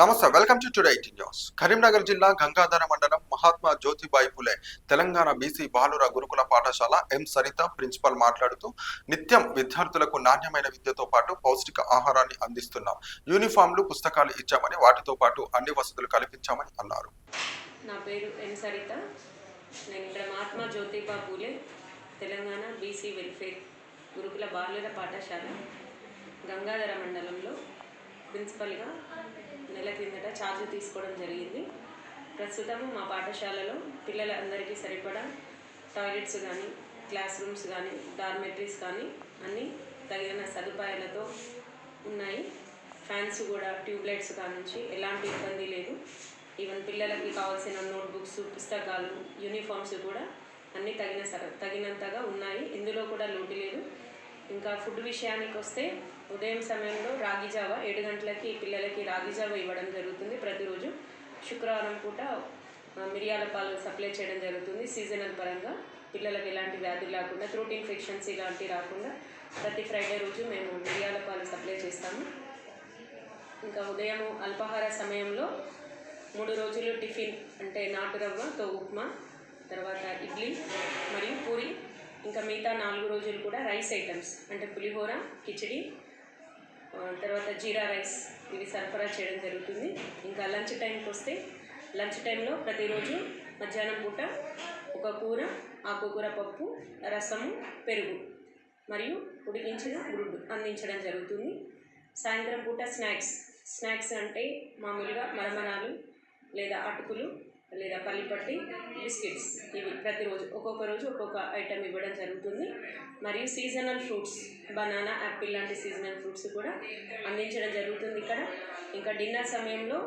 నమస్తే, welcome to today 18 news. Karimnagar జిల్లా గంగాధర మండలం మహాత్మా జ్యోతిబాయి పులే తెలంగాణ బీసీ బాలుర గురుకుల పాఠశాల ఎం సరిత ప్రిన్సిపల్ మాట్లాడుతూ నిత్యం విద్యార్థులకు నాణ్యమైన విద్యతో పాటు పౌష్టిక ఆహారాన్ని అందిస్తున్నాం. యూనిఫామ్లు, పుస్తకాలు ఇచ్చామని, వాటితో పాటు అన్ని వసతులు కల్పించామని అన్నారు. నా పేరు ఎం సరిత. నేను ఇక్కడ మహాత్మా జ్యోతిబా పూలే తెలంగాణ బీసీ వెల్ఫేర్ గురుకుల బాలుర పాఠశాల గంగాధర మండలంలో ప్రిన్సిపల్గా నెల కిందట ఛార్జ్ తీసుకోవడం జరిగింది. ప్రస్తుతం మా పాఠశాలలో పిల్లలందరికీ సరిపడా టాయిలెట్స్ కానీ, క్లాస్ రూమ్స్ కానీ, డార్మెటరీస్ కానీ అన్నీ తగిన సదుపాయాలతో ఉన్నాయి. ఫ్యాన్స్ కూడా, ట్యూబ్లైట్స్ కానుంచి ఎలాంటి ఇబ్బంది లేదు. ఈవెన్ పిల్లలకి కావాల్సిన నోట్బుక్స్, పుస్తకాలు, యూనిఫామ్స్ కూడా అన్నీ తగినంతగా ఉన్నాయి. ఇందులో కూడా లోటు లేదు. ఇంకా ఫుడ్ విషయానికి వస్తే ఉదయం సమయంలో రాగి జావ 7 గంటలకి పిల్లలకి రాగి జావ ఇవ్వడం జరుగుతుంది. ప్రతిరోజు శుక్రవారం పూట మిరియాల పాలు సప్లై చేయడం జరుగుతుంది. సీజనల్ పరంగా పిల్లలకు ఎలాంటి వ్యాధులు రాకుండా, థ్రోట్ ఇన్ఫెక్షన్స్ ఇలాంటివి రాకుండా ప్రతి ఫ్రైడే రోజు మేము మిరియాల పాలు సప్లై చేస్తాము. ఇంకా ఉదయం అల్పాహార సమయంలో 3 రోజులు టిఫిన్ అంటే నాటు రవ్వతో ఉప్మా, తర్వాత ఇడ్లీ మరియు పూరి, ఇంకా మిగతా 4 రోజులు కూడా రైస్ ఐటమ్స్ అంటే పులిహోర, కిచిడి, తర్వాత జీరా రైస్ ఇవి సరఫరా చేయడం జరుగుతుంది. ఇంకా లంచ్ టైంకి వస్తే లంచ్ టైంలో ప్రతిరోజు మధ్యాహ్నం పూట ఒక కూర, ఆకుకూర పప్పు, రసము, పెరుగు మరియు ఉడికించిన గుడ్డు అందించడం జరుగుతుంది. సాయంత్రం పూట స్నాక్స్ అంటే మామూలుగా మరమరాలు లేదా అటుకులు లేదా పల్లిపట్టి, బిస్కెట్స్ ఇవి ప్రతిరోజు ఒక్కొక్క రోజు ఒక్కొక్క ఐటెం ఇవ్వడం జరుగుతుంది. మరియు సీజనల్ ఫ్రూట్స్, బనానా, యాపిల్ లాంటి సీజనల్ ఫ్రూట్స్ కూడా అందించడం జరుగుతుంది ఇక్కడ. ఇంకా డిన్నర్ సమయంలో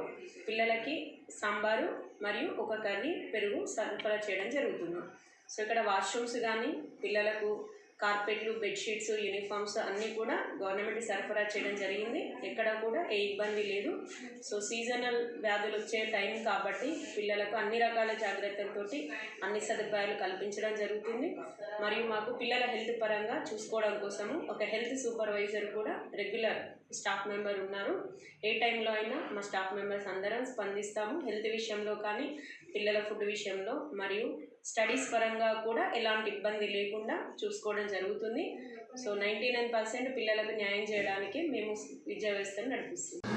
పిల్లలకి సాంబారు మరియు ఒక కర్రీ, పెరుగు సరఫరా చేయడం జరుగుతుంది. సో ఇక్కడ వాష్రూమ్స్ కానీ, పిల్లలకు కార్పెట్లు, బెడ్షీట్స్, యూనిఫామ్స్ అన్నీ కూడా గవర్నమెంట్ సరఫరా చేయడం జరిగింది. ఎక్కడ కూడా ఏ ఇబ్బంది లేదు. సో సీజనల్ వ్యాధులు వచ్చే టైం కాబట్టి పిల్లలకు అన్ని రకాల జాగ్రత్తలతోటి అన్ని సదుపాయాలు కల్పించడం జరుగుతుంది. మరియు మాకు పిల్లల హెల్త్ పరంగా చూసుకోవడం కోసము ఒక హెల్త్ సూపర్వైజర్ కూడా రెగ్యులర్ స్టాఫ్ మెంబర్ ఉన్నారు. ఏ టైంలో అయినా మా స్టాఫ్ మెంబర్స్ అందరం స్పందిస్తాము. హెల్త్ విషయంలో కానీ, పిల్లల ఫుడ్ విషయంలో మరియు స్టడీస్ పరంగా కూడా ఎలాంటి ఇబ్బంది లేకుండా చూసుకోవడం జరుగుతుంది. సో 99% పిల్లలకు న్యాయం చేయడానికి మేము విద్యా వ్యవస్థను నడిపిస్తున్నాం.